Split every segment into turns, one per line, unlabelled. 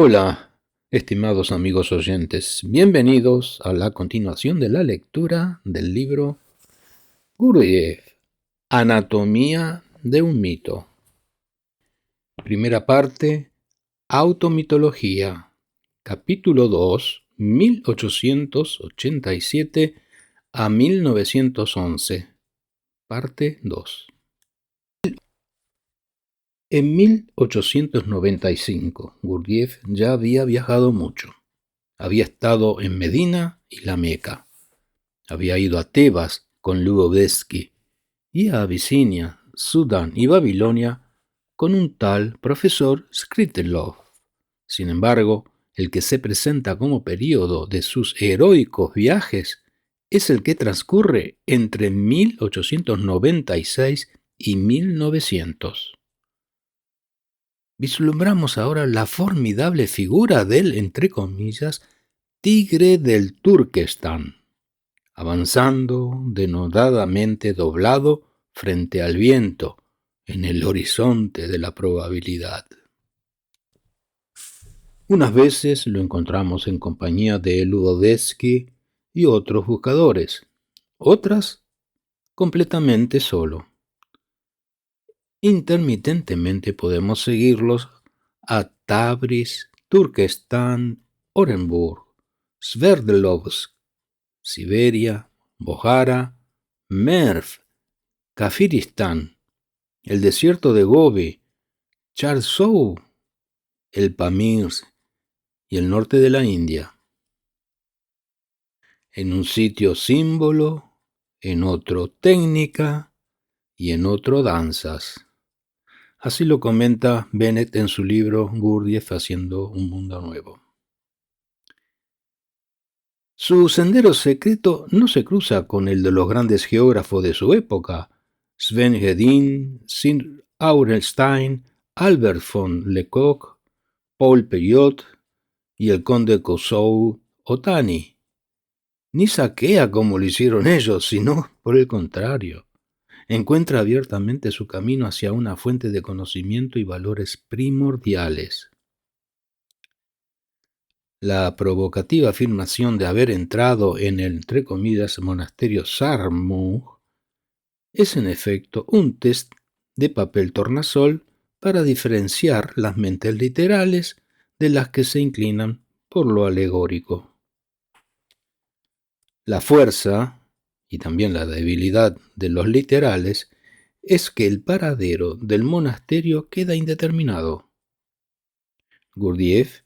Hola, estimados amigos oyentes, bienvenidos a la continuación de la lectura del libro Gurdjieff, Anatomía de un mito. Primera parte, Automitología, capítulo 2, 1887 a 1911, parte 2. En 1895, Gurdjieff ya había viajado mucho. Había estado en Medina y la Meca. Había ido a Tebas con Lubovsky y a Abisinia, Sudán y Babilonia con un tal profesor Skritelov. Sin embargo, el que se presenta como período de sus heroicos viajes es el que transcurre entre 1896 y 1900. Vislumbramos ahora la formidable figura del, entre comillas, tigre del Turquestán, avanzando denodadamente doblado frente al viento en el horizonte de la probabilidad. Unas veces lo encontramos en compañía de Lubovsky y otros buscadores, otras completamente solo. Intermitentemente podemos seguirlos a Tabriz, Turkestán, Orenburg, Sverdlovsk, Siberia, Bojara, Merv, Kafiristán, el desierto de Gobi, Charzou, el Pamir y el norte de la India. En un sitio símbolo, en otro técnica y en otro danzas. Así lo comenta Bennett en su libro Gurdjieff haciendo un mundo nuevo. Su sendero secreto no se cruza con el de los grandes geógrafos de su época, Sven Hedin, Sir Aurelstein, Albert von Lecoq, Paul Perriot y el conde Kossou Otani. Ni saquea como lo hicieron ellos, sino por el contrario. Encuentra abiertamente su camino hacia una fuente de conocimiento y valores primordiales. La provocativa afirmación de haber entrado en el, entre comillas, monasterio Sarmug es en efecto un test de papel tornasol para diferenciar las mentes literales de las que se inclinan por lo alegórico. La fuerza, y también la debilidad de los literales, es que el paradero del monasterio queda indeterminado. Gurdjieff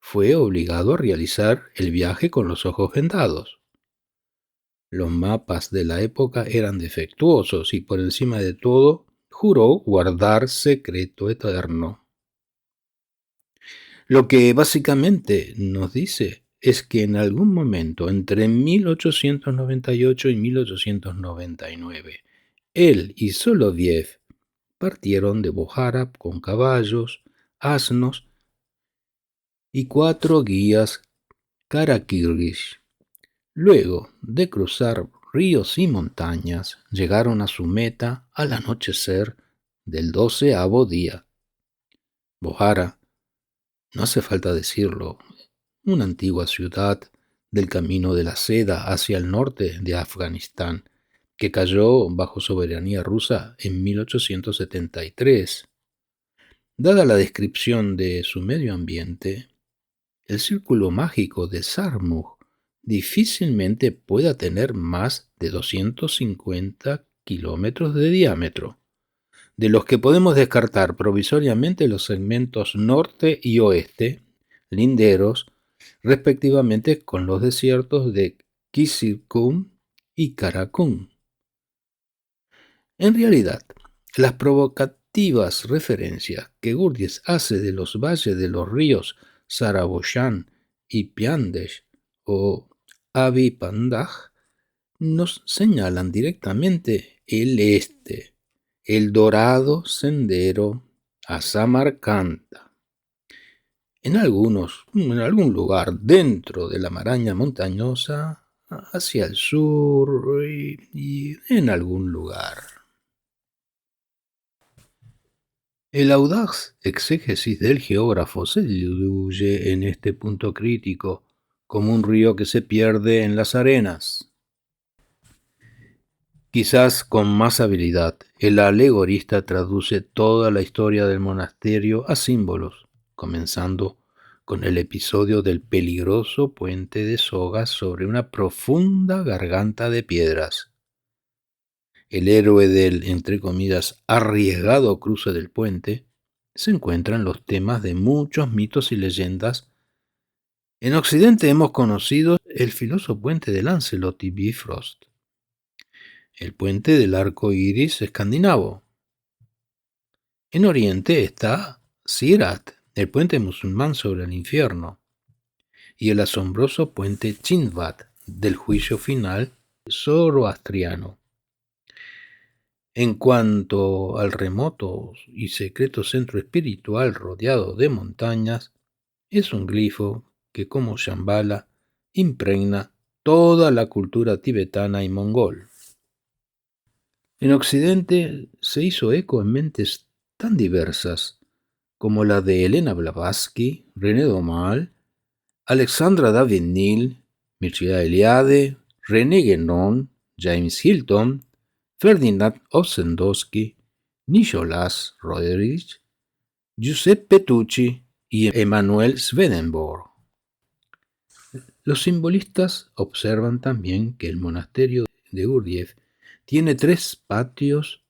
fue obligado a realizar el viaje con los ojos vendados. Los mapas de la época eran defectuosos y por encima de todo juró guardar secreto eterno. Lo que básicamente nos dice es que en algún momento entre 1898 y 1899, él y Soloviev partieron de Bojara con caballos, asnos y 4 guías karakirgiz. Luego de cruzar ríos y montañas, llegaron a su meta al anochecer del 12º día. Bojara, no hace falta decirlo, una antigua ciudad del camino de la seda hacia el norte de Afganistán, que cayó bajo soberanía rusa en 1873. Dada la descripción de su medio ambiente, el círculo mágico de Sarmug difícilmente pueda tener más de 250 kilómetros de diámetro, de los que podemos descartar provisoriamente los segmentos norte y oeste, linderos, respectivamente con los desiertos de Kizilkum y Karakum. En realidad, las provocativas referencias que Gurdjieff hace de los valles de los ríos Saraboyan y Piandesh o Abi Panjab nos señalan directamente el este, el dorado sendero a Samarcanda. En algún lugar dentro de la maraña montañosa, hacia el sur y en algún lugar. El audaz exégesis del geógrafo se diluye en este punto crítico, como un río que se pierde en las arenas. Quizás con más habilidad, el alegorista traduce toda la historia del monasterio a símbolos, comenzando con el episodio del peligroso puente de sogas sobre una profunda garganta de piedras. El héroe del, entre comillas, arriesgado cruce del puente se encuentran los temas de muchos mitos y leyendas. En Occidente hemos conocido el filoso puente de Lancelot y Bifrost, el puente del arco iris escandinavo. En Oriente está Sirat, el puente musulmán sobre el infierno, y el asombroso puente Chindvat del juicio final zoroastriano. En cuanto al remoto y secreto centro espiritual rodeado de montañas, es un glifo que, como Shambhala, impregna toda la cultura tibetana y mongol. En Occidente se hizo eco en mentes tan diversas como la de Elena Blavatsky, René Daumal, Alexandra David-Néel, Mircea Eliade, René Guénon, James Hilton, Ferdinand Ossendowski, Nicholas Roerich, Giuseppe Tucci y Emanuel Swedenborg. Los simbolistas observan también que el monasterio de Gurdjieff tiene 3 patios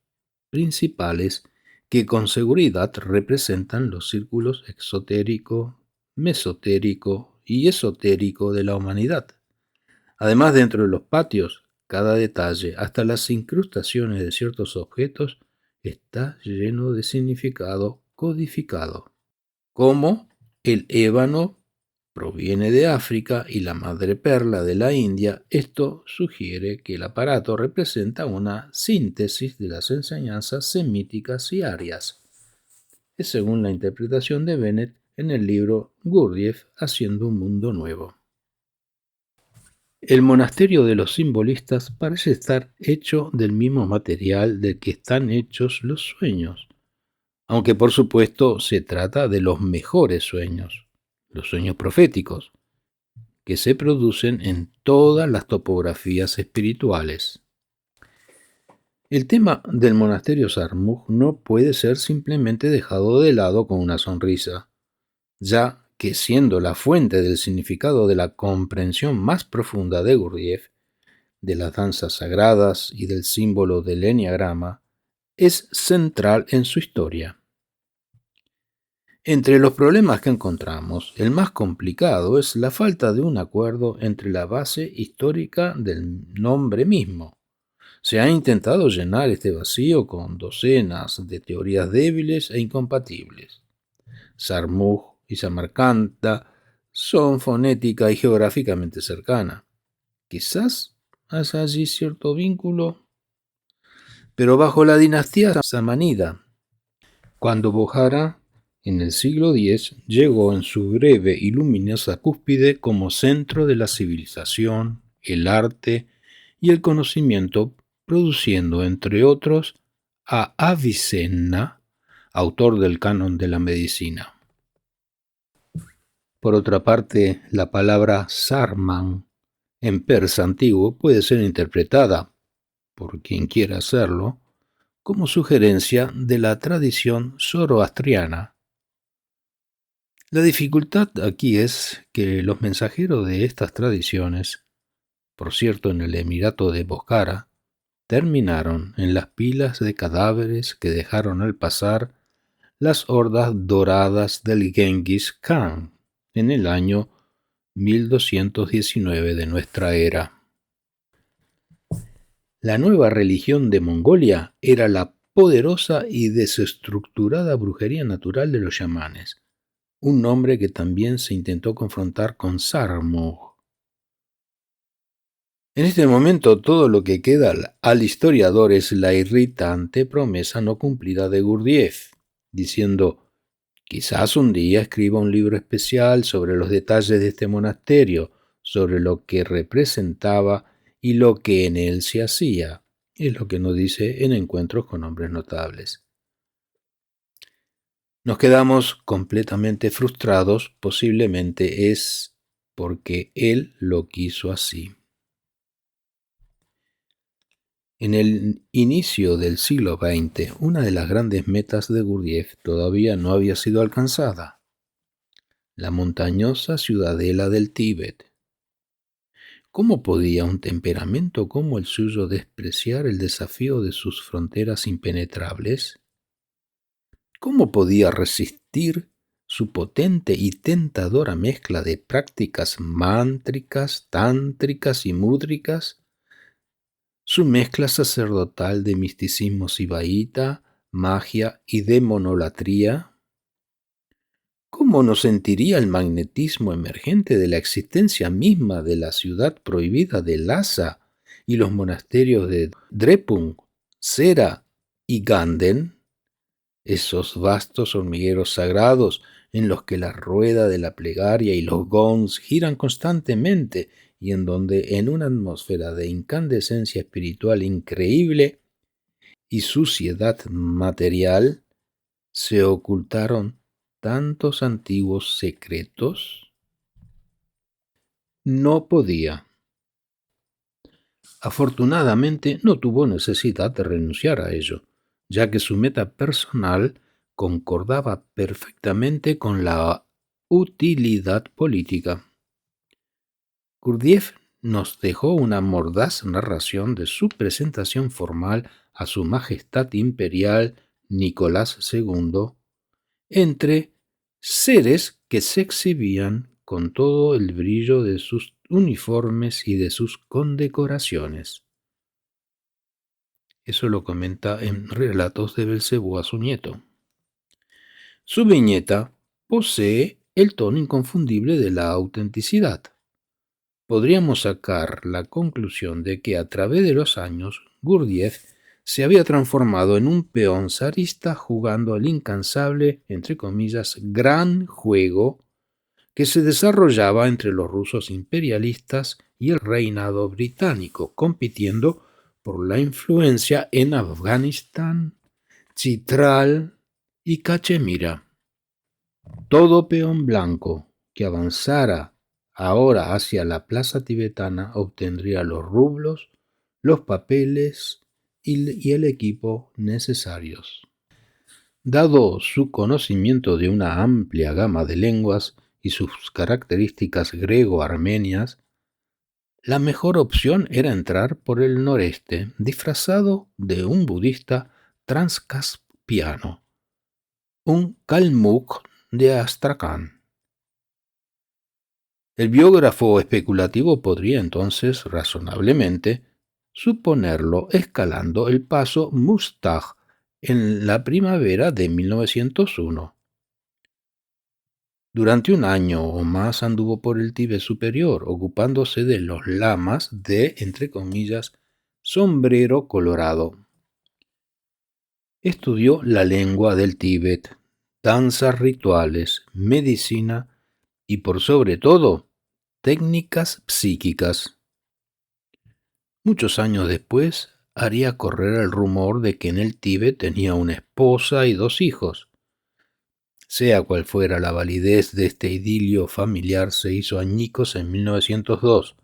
principales que con seguridad representan los círculos exotérico, mesotérico y esotérico de la humanidad. Además, dentro de los patios, cada detalle, hasta las incrustaciones de ciertos objetos, está lleno de significado codificado, como el ébano proviene de África y la madreperla de la India. Esto sugiere que el aparato representa una síntesis de las enseñanzas semíticas y arias. Es según la interpretación de Bennett en el libro Gurdjieff Haciendo un mundo nuevo. El monasterio de los simbolistas parece estar hecho del mismo material del que están hechos los sueños, aunque por supuesto se trata de los mejores sueños, los sueños proféticos, que se producen en todas las topografías espirituales. El tema del monasterio Sarmug no puede ser simplemente dejado de lado con una sonrisa, ya que siendo la fuente del significado de la comprensión más profunda de Gurdjieff, de las danzas sagradas y del símbolo del eniagrama, es central en su historia. Entre los problemas que encontramos, el más complicado es la falta de un acuerdo entre la base histórica del nombre mismo. Se ha intentado llenar este vacío con docenas de teorías débiles e incompatibles. Sarmug y Samarcanda son fonética y geográficamente cercanas. Quizás haya allí cierto vínculo, pero bajo la dinastía samánida, cuando Bujará en el siglo X llegó en su breve y luminosa cúspide como centro de la civilización, el arte y el conocimiento, produciendo, entre otros, a Avicenna, autor del canon de la medicina. Por otra parte, la palabra Sarman en persa antiguo puede ser interpretada, por quien quiera hacerlo, como sugerencia de la tradición zoroastriana. La dificultad aquí es que los mensajeros de estas tradiciones, por cierto en el Emirato de Bokhara, terminaron en las pilas de cadáveres que dejaron al pasar las hordas doradas del Genghis Khan en el año 1219 de nuestra era. La nueva religión de Mongolia era la poderosa y desestructurada brujería natural de los chamanes, un nombre que también se intentó confrontar con Sarmog. En este momento todo lo que queda al historiador es la irritante promesa no cumplida de Gurdjieff, diciendo: quizás un día escriba un libro especial sobre los detalles de este monasterio, sobre lo que representaba y lo que en él se hacía. Es lo que nos dice en Encuentros con Hombres Notables. Nos quedamos completamente frustrados, posiblemente es porque él lo quiso así. En el inicio del siglo XX, una de las grandes metas de Gurdjieff todavía no había sido alcanzada: la montañosa ciudadela del Tíbet. ¿Cómo podía un temperamento como el suyo despreciar el desafío de sus fronteras impenetrables? ¿Cómo podía resistir su potente y tentadora mezcla de prácticas mántricas, tántricas y múdricas? Su mezcla sacerdotal de misticismo sibaíta, magia y demonolatría. ¿Cómo no sentiría el magnetismo emergente de la existencia misma de la ciudad prohibida de Lhasa y los monasterios de Drepung, Sera y Ganden? Esos vastos hormigueros sagrados en los que la rueda de la plegaria y los gongs giran constantemente y en donde, en una atmósfera de incandescencia espiritual increíble y suciedad material, se ocultaron tantos antiguos secretos. No podía. Afortunadamente no tuvo necesidad de renunciar a ello, ya que su meta personal concordaba perfectamente con la utilidad política. Gurdjieff nos dejó una mordaz narración de su presentación formal a Su Majestad Imperial Nicolás II, entre seres que se exhibían con todo el brillo de sus uniformes y de sus condecoraciones. Eso lo comenta en Relatos de Belcebú a su nieto. Su viñeta posee el tono inconfundible de la autenticidad. Podríamos sacar la conclusión de que a través de los años Gurdjieff se había transformado en un peón zarista jugando al incansable, entre comillas, gran juego que se desarrollaba entre los rusos imperialistas y el reinado británico, compitiendo por la influencia en Afganistán, Chitral y Cachemira. Todo peón blanco que avanzara ahora hacia la plaza tibetana obtendría los rublos, los papeles y el equipo necesarios. Dado su conocimiento de una amplia gama de lenguas y sus características grego-armenias, la mejor opción era entrar por el noreste, disfrazado de un budista transcaspiano, un kalmuk de Astracán. El biógrafo especulativo podría entonces, razonablemente, suponerlo escalando el paso Muztagh en la primavera de 1901. Durante un año o más anduvo por el Tíbet superior, ocupándose de los lamas de, entre comillas, sombrero colorado. Estudió la lengua del Tíbet, danzas rituales, medicina y, por sobre todo, técnicas psíquicas. Muchos años después, haría correr el rumor de que en el Tíbet tenía una esposa y 2 hijos. Sea cual fuera la validez de este idilio familiar, se hizo añicos en 1902,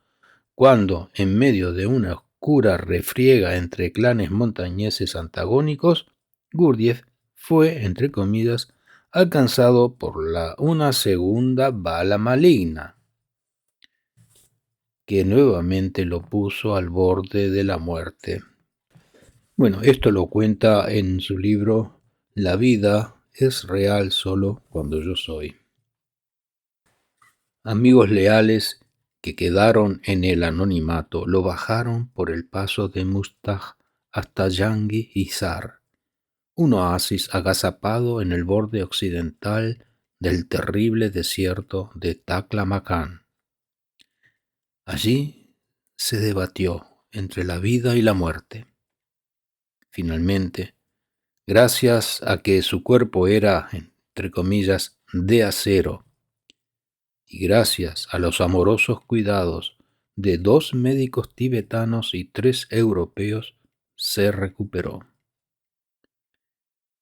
cuando, en medio de una oscura refriega entre clanes montañeses antagónicos, Gurdjieff fue, entre comillas, alcanzado por una segunda bala maligna, que nuevamente lo puso al borde de la muerte. Bueno, esto lo cuenta en su libro La vida es real solo cuando yo soy. Amigos leales que quedaron en el anonimato lo bajaron por el paso de Muztagh hasta Jangir Hizar, un oasis agazapado en el borde occidental del terrible desierto de Taklamakan. Allí se debatió entre la vida y la muerte. Finalmente, gracias a que su cuerpo era, entre comillas, de acero, y gracias a los amorosos cuidados de 2 médicos tibetanos y 3 europeos, se recuperó.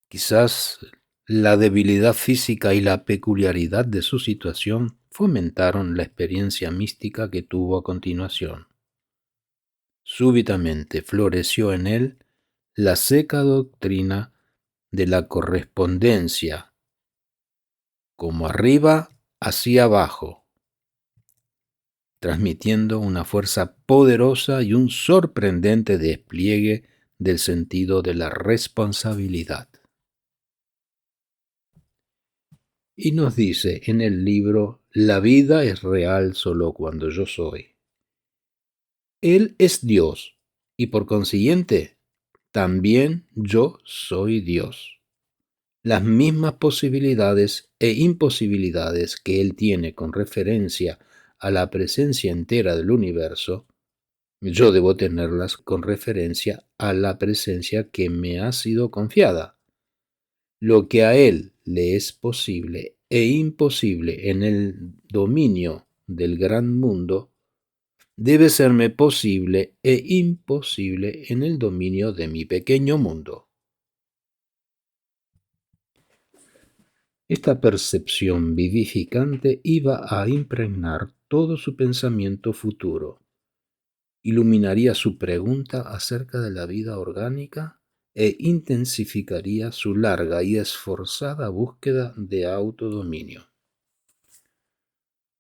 Quizás La debilidad física y la peculiaridad de su situación fomentaron la experiencia mística que tuvo a continuación. Súbitamente floreció en él la seca doctrina de la correspondencia, como arriba hacia abajo, transmitiendo una fuerza poderosa y un sorprendente despliegue del sentido de la responsabilidad. Y nos dice en el libro, la vida es real solo cuando yo soy. Él es Dios, y por consiguiente, también yo soy Dios. Las mismas posibilidades e imposibilidades que Él tiene con referencia a la presencia entera del universo, yo debo tenerlas con referencia a la presencia que me ha sido confiada. Lo que a Él le es posible e imposible en el dominio del gran mundo, debe serme posible e imposible en el dominio de mi pequeño mundo. Esta percepción vivificante iba a impregnar todo su pensamiento futuro, iluminaría su pregunta acerca de la vida orgánica e intensificaría su larga y esforzada búsqueda de autodominio.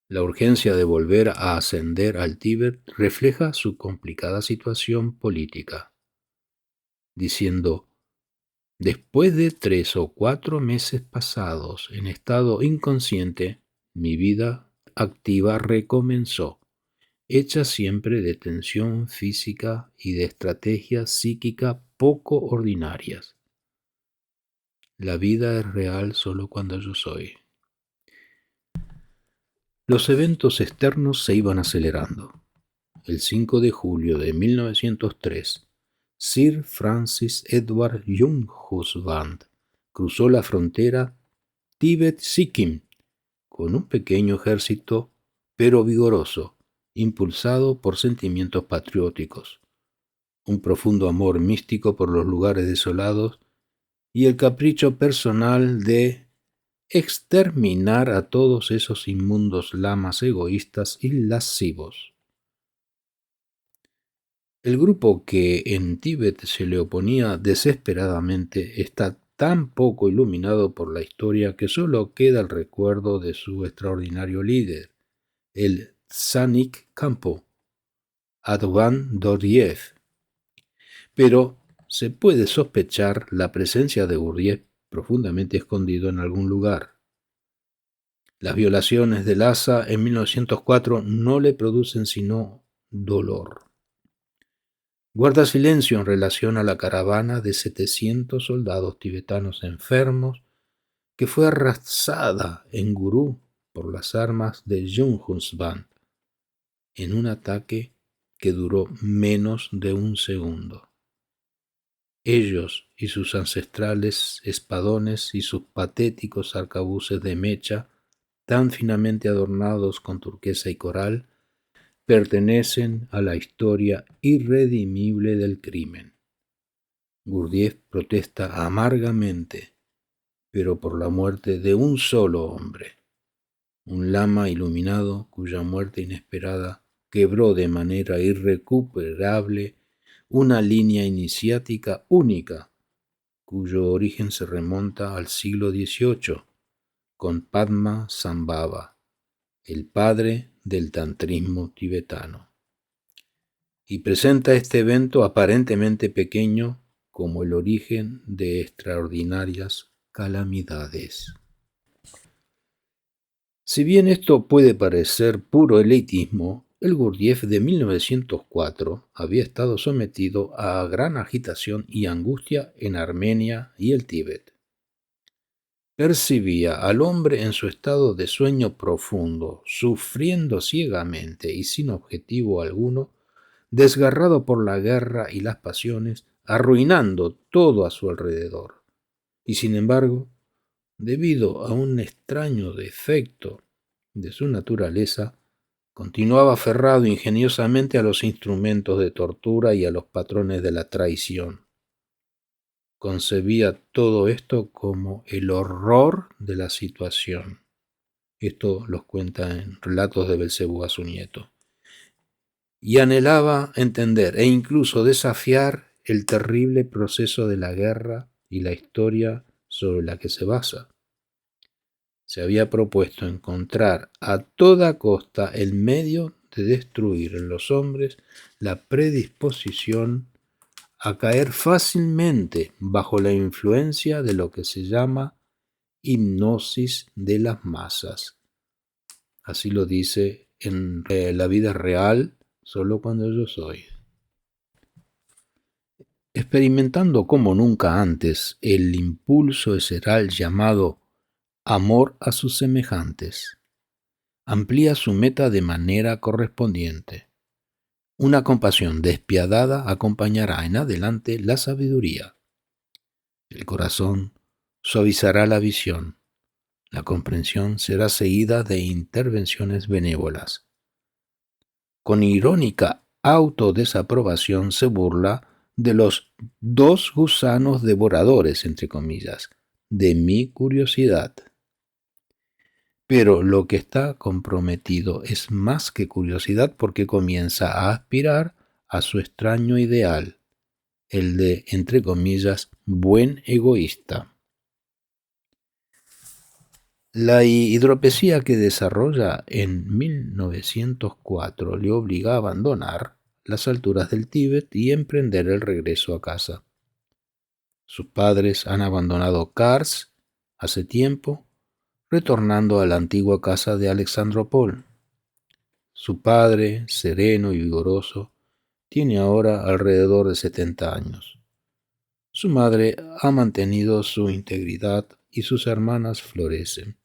La urgencia de volver a ascender al Tíbet refleja su complicada situación política, diciendo: después de 3 o 4 meses pasados en estado inconsciente, mi vida activa recomenzó, hecha siempre de tensión física y de estrategia psíquica poco ordinarias. La vida es real solo cuando yo soy. Los eventos externos se iban acelerando. El 5 de julio de 1903, Sir Francis Edward Young Husband cruzó la frontera Tíbet-Sikkim con un pequeño ejército, pero vigoroso, impulsado por sentimientos patrióticos, un profundo amor místico por los lugares desolados y el capricho personal de exterminar a todos esos inmundos lamas egoístas y lascivos. El grupo que en Tíbet se le oponía desesperadamente está tan poco iluminado por la historia que solo queda el recuerdo de su extraordinario líder, el Tzanik Khampo, Advan Gurdjieff. Pero se puede sospechar la presencia de Gurdjieff profundamente escondido en algún lugar. Las violaciones de Lhasa en 1904 no le producen sino dolor. Guarda silencio en relación a la caravana de 700 soldados tibetanos enfermos que fue arrasada en Gurú por las armas de Junghusband en un ataque que duró menos de un segundo. Ellos y sus ancestrales espadones y sus patéticos arcabuces de mecha, tan finamente adornados con turquesa y coral, pertenecen a la historia irredimible del crimen. Gurdjieff protesta amargamente, pero por la muerte de un solo hombre, un lama iluminado cuya muerte inesperada quebró de manera irrecuperable una línea iniciática única, cuyo origen se remonta al siglo XVIII, con Padma Sambhava, el padre del tantrismo tibetano, y presenta este evento aparentemente pequeño como el origen de extraordinarias calamidades. Si bien esto puede parecer puro elitismo, el Gurdjieff de 1904 había estado sometido a gran agitación y angustia en Armenia y el Tíbet. Percibía al hombre en su estado de sueño profundo, sufriendo ciegamente y sin objetivo alguno, desgarrado por la guerra y las pasiones, arruinando todo a su alrededor. Y sin embargo, debido a un extraño defecto de su naturaleza, continuaba aferrado ingeniosamente a los instrumentos de tortura y a los patrones de la traición. concebía todo esto como el horror de la situación. Esto los cuenta en Relatos de Belcebú a su nieto. Y anhelaba entender e incluso desafiar el terrible proceso de la guerra y la historia sobre la que se basa. Se había propuesto encontrar a toda costa el medio de destruir en los hombres la predisposición a caer fácilmente bajo la influencia de lo que se llama hipnosis de las masas. Así lo dice en La vida real, solo cuando yo soy. Experimentando como nunca antes el impulso visceral llamado amor a sus semejantes, amplía su meta de manera correspondiente. Una compasión despiadada acompañará en adelante la sabiduría. El corazón suavizará la visión. La comprensión será seguida de intervenciones benévolas. Con irónica autodesaprobación se burla de los dos gusanos devoradores, entre comillas, de mi curiosidad. Pero lo que está comprometido es más que curiosidad porque comienza a aspirar a su extraño ideal, el de, entre comillas, buen egoísta. La hidropesía que desarrolla en 1904 le obliga a abandonar las alturas del Tíbet y emprender el regreso a casa. Sus padres han abandonado Kars hace tiempo, retornando a la antigua casa de Alexandropol. Su padre, sereno y vigoroso, tiene ahora alrededor de 70 años. Su madre ha mantenido su integridad y sus hermanas florecen.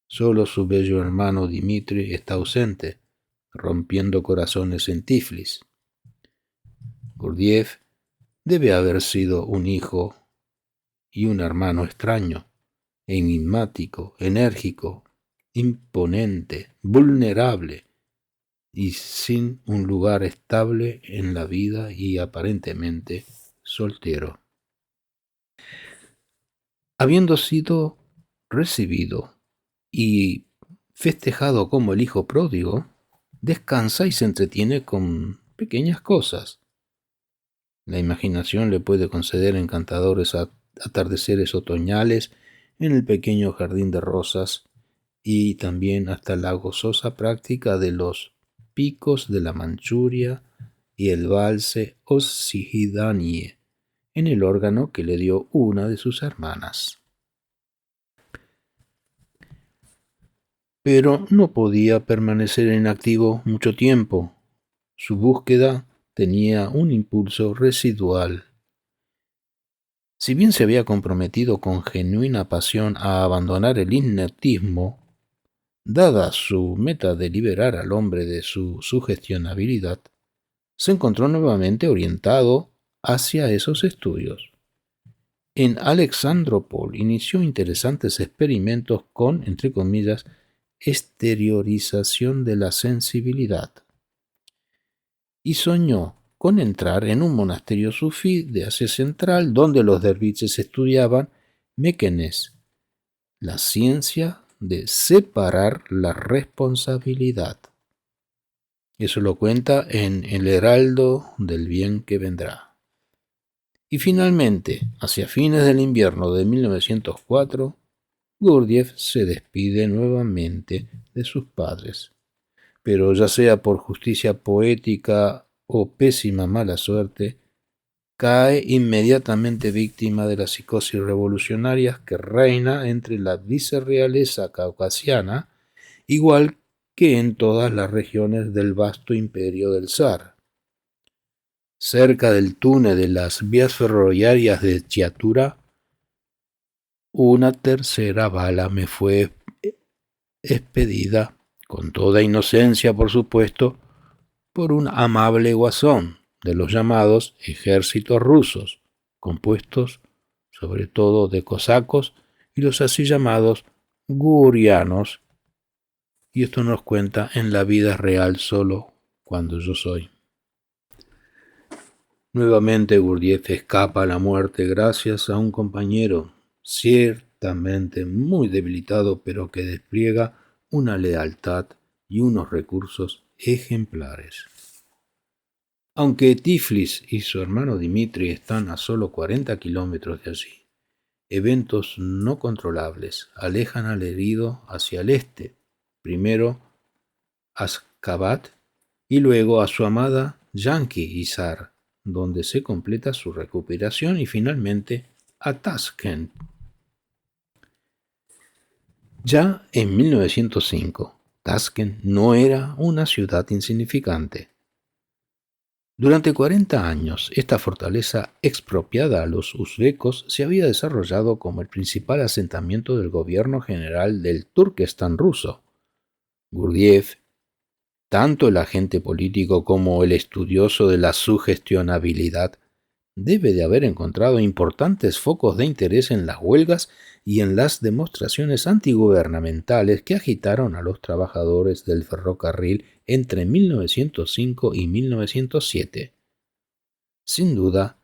Solo su bello hermano Dimitri está ausente, rompiendo corazones en Tiflis. Gurdjieff debe haber sido un hijo y un hermano extraño, enigmático, enérgico, imponente, vulnerable y sin un lugar estable en la vida y aparentemente soltero. Habiendo sido recibido y festejado como el hijo pródigo, descansa y se entretiene con pequeñas cosas. La imaginación le puede conceder encantadores atardeceres otoñales en el pequeño jardín de rosas y también hasta la gozosa práctica de los picos de la Manchuria y el valse Oshidanie en el órgano que le dio una de sus hermanas. Pero no podía permanecer inactivo mucho tiempo. Su búsqueda tenía un impulso residual. Si bien se había comprometido con genuina pasión a abandonar el inertismo, dada su meta de liberar al hombre de su sugestionabilidad, se encontró nuevamente orientado hacia esos estudios. En Alexandropol inició interesantes experimentos con, entre comillas, exteriorización de la sensibilidad, y soñó con entrar en un monasterio sufí de Asia Central donde los derviches estudiaban Mekenes, la ciencia de separar la responsabilidad. Eso lo cuenta en El Heraldo del Bien que Vendrá. Y finalmente, hacia fines del invierno de 1904, Gurdjieff se despide nuevamente de sus padres, pero ya sea por justicia poética o pésima mala suerte, cae inmediatamente víctima de la psicosis revolucionaria que reina entre la vicerrealeza caucasiana, igual que en todas las regiones del vasto imperio del zar. Cerca del túnel de las vías ferroviarias de Chiatura, una tercera bala me fue expedida, con toda inocencia por supuesto, por un amable guasón de los llamados ejércitos rusos, compuestos sobre todo de cosacos y los así llamados gurianos, y esto nos cuenta en La vida real solo cuando yo soy. Nuevamente Gurdjieff escapa a la muerte gracias a un compañero, ciertamente muy debilitado, pero que despliega una lealtad y unos recursos ejemplares. Aunque Tiflis y su hermano Dimitri están a solo 40 kilómetros de allí, eventos no controlables alejan al herido hacia el este, primero a Ashgabat y luego a su amada Yanki-Hisar, donde se completa su recuperación, y finalmente a Tashkent. Ya en 1905, Tashkent no era una ciudad insignificante. Durante 40 años, esta fortaleza expropiada a los uzbecos se había desarrollado como el principal asentamiento del gobierno general del Turquestán ruso. Gurdjieff, tanto el agente político como el estudioso de la sugestionabilidad, debe de haber encontrado importantes focos de interés en las huelgas y en las demostraciones antigubernamentales que agitaron a los trabajadores del ferrocarril entre 1905 y 1907. Sin duda,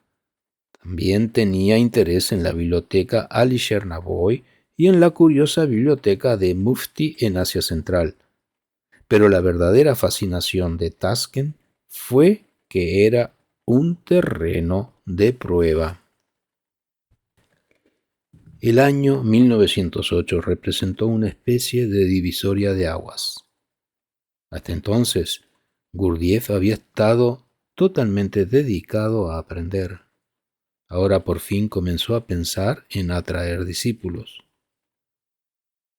también tenía interés en la biblioteca Alisher Navoy y en la curiosa biblioteca de Mufti en Asia Central. Pero la verdadera fascinación de Tashkent fue que era un terreno de prueba. El año 1908 representó una especie de divisoria de aguas. Hasta entonces, Gurdjieff había estado totalmente dedicado a aprender. Ahora por fin comenzó a pensar en atraer discípulos.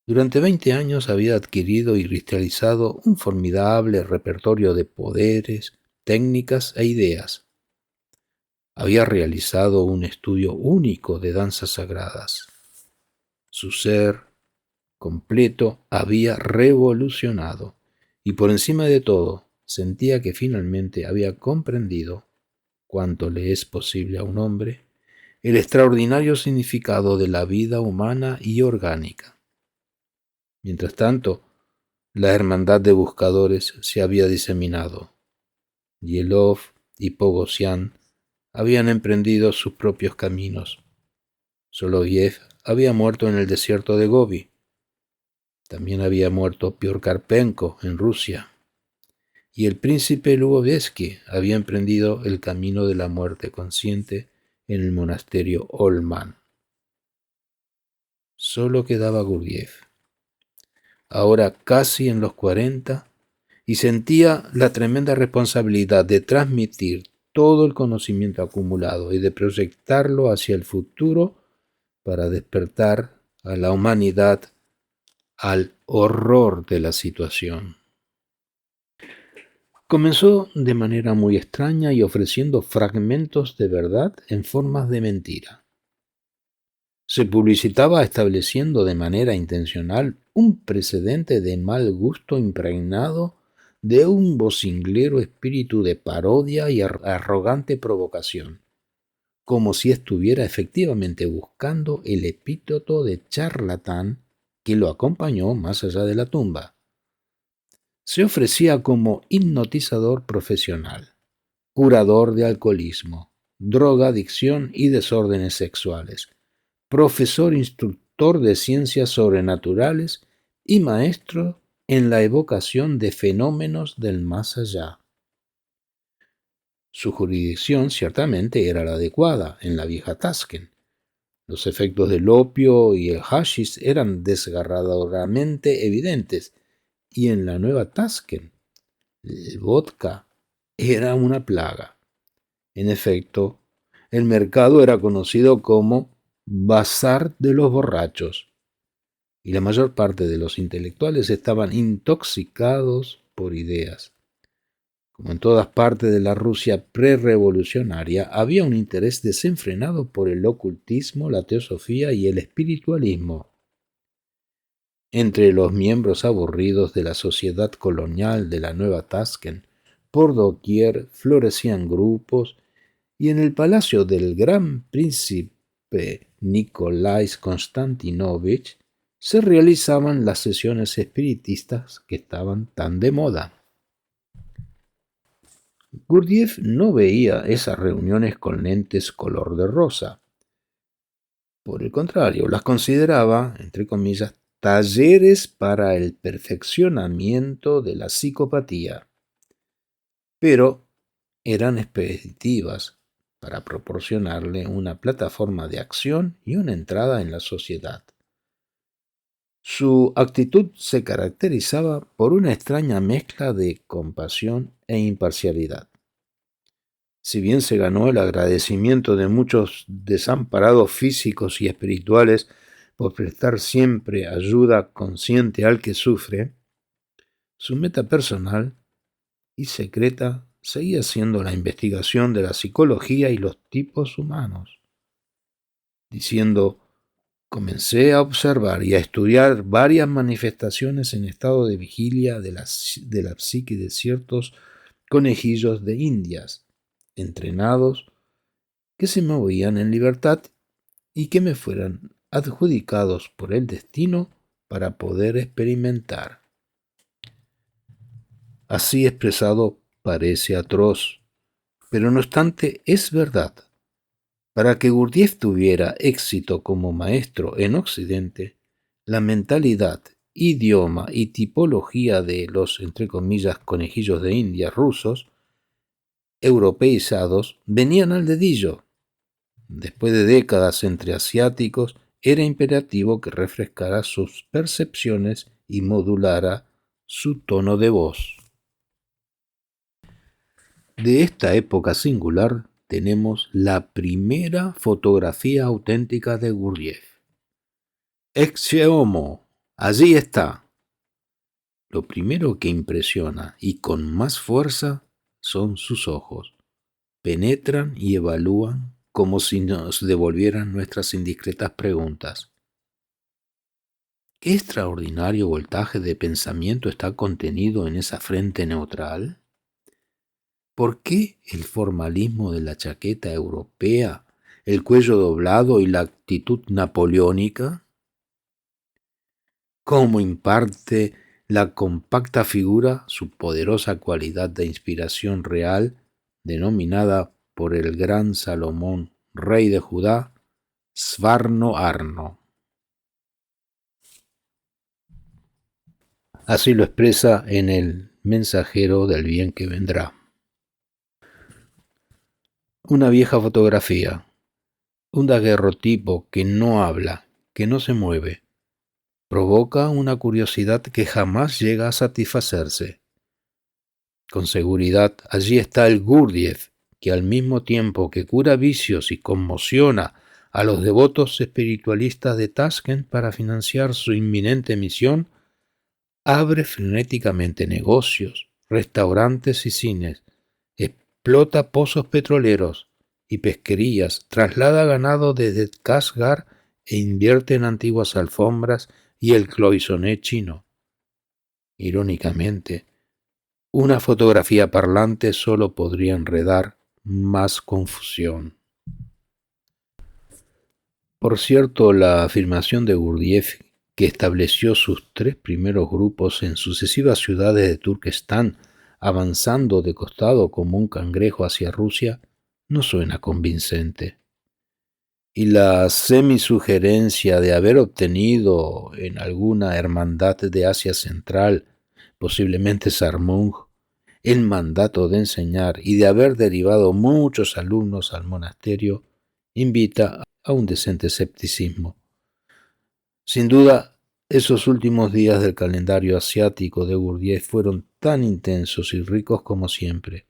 Durante 20 años había adquirido y cristalizado un formidable repertorio de poderes, técnicas e ideas. Había realizado un estudio único de danzas sagradas. Su ser completo había revolucionado, y por encima de todo sentía que finalmente había comprendido, cuanto le es posible a un hombre, el extraordinario significado de la vida humana y orgánica. Mientras tanto, la hermandad de buscadores se había diseminado. Yelov y Pogosian habían emprendido sus propios caminos. Soloviev había muerto en el desierto de Gobi. También había muerto Piotr Karpenko en Rusia. Y el príncipe Lubovsky había emprendido el camino de la muerte consciente en el monasterio Olman. Solo quedaba Gurdjieff, ahora casi en los 40, y sentía la tremenda responsabilidad de transmitir todo el conocimiento acumulado y de proyectarlo hacia el futuro para despertar a la humanidad al horror de la situación. Comenzó de manera muy extraña y ofreciendo fragmentos de verdad en formas de mentira. Se publicitaba estableciendo de manera intencional un precedente de mal gusto impregnado de un vocinglero espíritu de parodia y arrogante provocación, como si estuviera efectivamente buscando el epíteto de charlatán que lo acompañó más allá de la tumba. Se ofrecía como hipnotizador profesional, curador de alcoholismo, drogadicción y desórdenes sexuales, profesor instructor de ciencias sobrenaturales y maestro en la evocación de fenómenos del más allá. Su jurisdicción ciertamente era la adecuada en la vieja Tashkent. Los efectos del opio y el hashish eran desgarradoramente evidentes, y en la nueva Tashkent el vodka era una plaga. En efecto, el mercado era conocido como Bazar de los borrachos, y la mayor parte de los intelectuales estaban intoxicados por ideas. Como en todas partes de la Rusia prerevolucionaria, había un interés desenfrenado por el ocultismo, la teosofía y el espiritualismo. Entre los miembros aburridos de la sociedad colonial de la nueva Tashkent, por doquier florecían grupos, y en el palacio del gran príncipe Nikolai Konstantinovich se realizaban las sesiones espiritistas que estaban tan de moda. Gurdjieff no veía esas reuniones con lentes color de rosa. Por el contrario, las consideraba, entre comillas, talleres para el perfeccionamiento de la psicopatía, pero eran expeditivas para proporcionarle una plataforma de acción y una entrada en la sociedad. Su actitud se caracterizaba por una extraña mezcla de compasión e imparcialidad. Si bien se ganó el agradecimiento de muchos desamparados físicos y espirituales por prestar siempre ayuda consciente al que sufre, su meta personal y secreta seguía siendo la investigación de la psicología y los tipos humanos, diciendo: comencé a observar y a estudiar varias manifestaciones en estado de vigilia de la psique de ciertos conejillos de indias, entrenados, que se movían en libertad y que me fueran adjudicados por el destino para poder experimentar. Así expresado parece atroz, pero no obstante es verdad. Para que Gurdjieff tuviera éxito como maestro en Occidente, la mentalidad, idioma y tipología de los, entre comillas, conejillos de Indias rusos, europeizados, venían al dedillo. Después de décadas entre asiáticos, era imperativo que refrescara sus percepciones y modulara su tono de voz. De esta época singular tenemos la primera fotografía auténtica de Gurdjieff. Ecce homo, allí está. Lo primero que impresiona y con más fuerza son sus ojos. Penetran y evalúan como si nos devolvieran nuestras indiscretas preguntas. ¿Qué extraordinario voltaje de pensamiento está contenido en esa frente neutral? ¿Por qué el formalismo de la chaqueta europea, el cuello doblado y la actitud napoleónica? ¿Cómo imparte la compacta figura su poderosa cualidad de inspiración real, denominada por el gran Salomón, rey de Judá, Svarno Arno? Así lo expresa en El mensajero del bien que vendrá. Una vieja fotografía, un daguerrotipo que no habla, que no se mueve, provoca una curiosidad que jamás llega a satisfacerse. Con seguridad, allí está el Gurdjieff, que al mismo tiempo que cura vicios y conmociona a los devotos espiritualistas de Tashkent para financiar su inminente misión, abre frenéticamente negocios, restaurantes y cines, explota pozos petroleros y pesquerías, traslada ganado desde Kashgar e invierte en antiguas alfombras y el cloisonné chino. Irónicamente, una fotografía parlante solo podría enredar más confusión. Por cierto, la afirmación de Gurdjieff, que estableció sus 3 primeros grupos en sucesivas ciudades de Turquestán, avanzando de costado como un cangrejo hacia Rusia, no suena convincente. Y la semisugerencia de haber obtenido en alguna hermandad de Asia Central, posiblemente Sarmung, el mandato de enseñar y de haber derivado muchos alumnos al monasterio, invita a un decente escepticismo. Sin duda, esos últimos días del calendario asiático de Gurdjieff fueron tan intensos y ricos como siempre,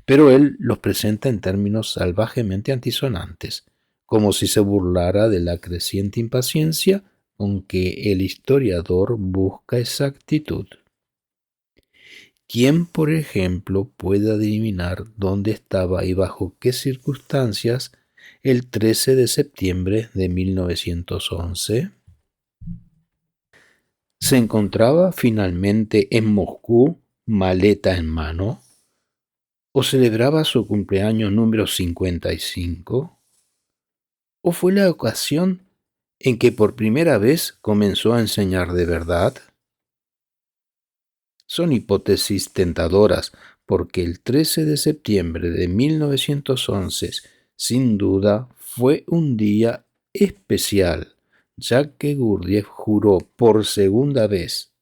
pero él los presenta en términos salvajemente antisonantes, como si se burlara de la creciente impaciencia con que el historiador busca exactitud. ¿Quién, por ejemplo, puede adivinar dónde estaba y bajo qué circunstancias el 13 de septiembre de 1911? ¿Se encontraba finalmente en Moscú, maleta en mano? ¿O celebraba su cumpleaños número 55? ¿O fue la ocasión en que por primera vez comenzó a enseñar de verdad? Son hipótesis tentadoras porque el 13 de septiembre de 1911, sin duda, fue un día especial, ya que Gurdjieff juró por segunda vez,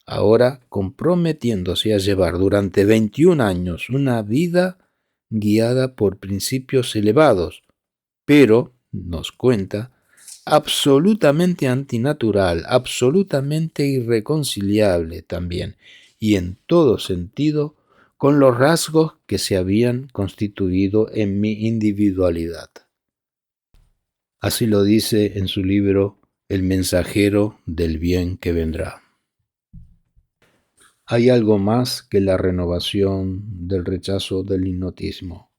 ahora comprometiéndose a llevar durante 21 años una vida guiada por principios elevados, pero, nos cuenta, absolutamente antinatural, absolutamente irreconciliable también, y en todo sentido con los rasgos que se habían constituido en mi individualidad. Así lo dice en su libro El mensajero del bien que vendrá. Hay algo más que la renovación del rechazo del hipnotismo.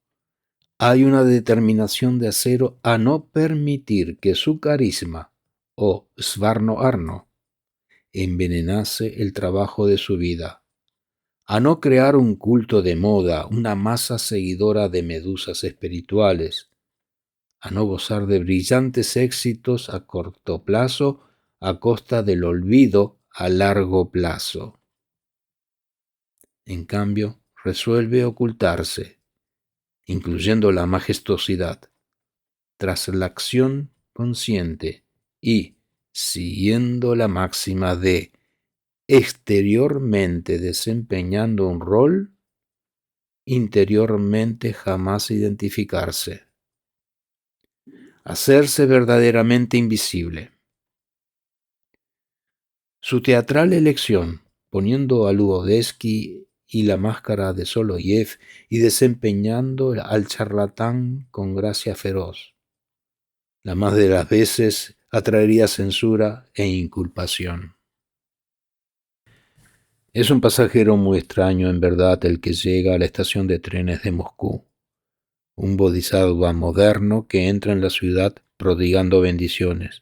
Hay una determinación de acero a no permitir que su carisma, o Svarno Arno, envenenase el trabajo de su vida, a no crear un culto de moda, una masa seguidora de medusas espirituales, a no gozar de brillantes éxitos a corto plazo a costa del olvido a largo plazo. En cambio, resuelve ocultarse, incluyendo la majestuosidad, tras la acción consciente y siguiendo la máxima de exteriormente desempeñando un rol, interiormente jamás identificarse, hacerse verdaderamente invisible. Su teatral elección, poniendo a Lugodenski y la máscara de Soloyev y desempeñando al charlatán con gracia feroz, la más de las veces atraería censura e inculpación. Es un pasajero muy extraño, en verdad, el que llega a la estación de trenes de Moscú, un bodhisattva moderno que entra en la ciudad prodigando bendiciones,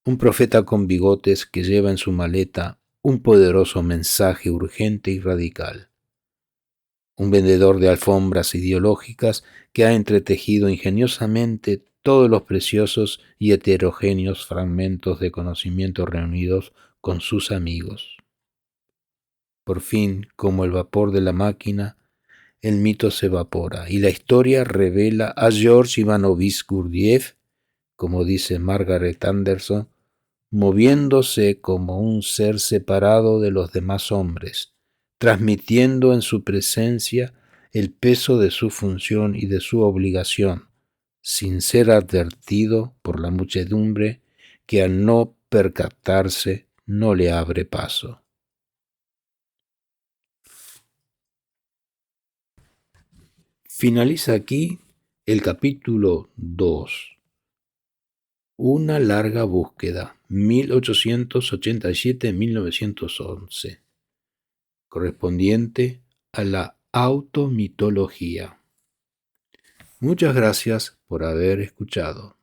un profeta con bigotes que lleva en su maleta un poderoso mensaje urgente y radical, un vendedor de alfombras ideológicas que ha entretejido ingeniosamente todos los preciosos y heterogéneos fragmentos de conocimiento reunidos con sus amigos. Por fin, como el vapor de la máquina, el mito se evapora y la historia revela a George Ivanovich Gurdjieff, como dice Margaret Anderson, moviéndose como un ser separado de los demás hombres, transmitiendo en su presencia el peso de su función y de su obligación, sin ser advertido por la muchedumbre que al no percatarse no le abre paso. Finaliza aquí el capítulo 2, Una larga búsqueda, 1887-1911, correspondiente a la automitología. Muchas gracias por haber escuchado.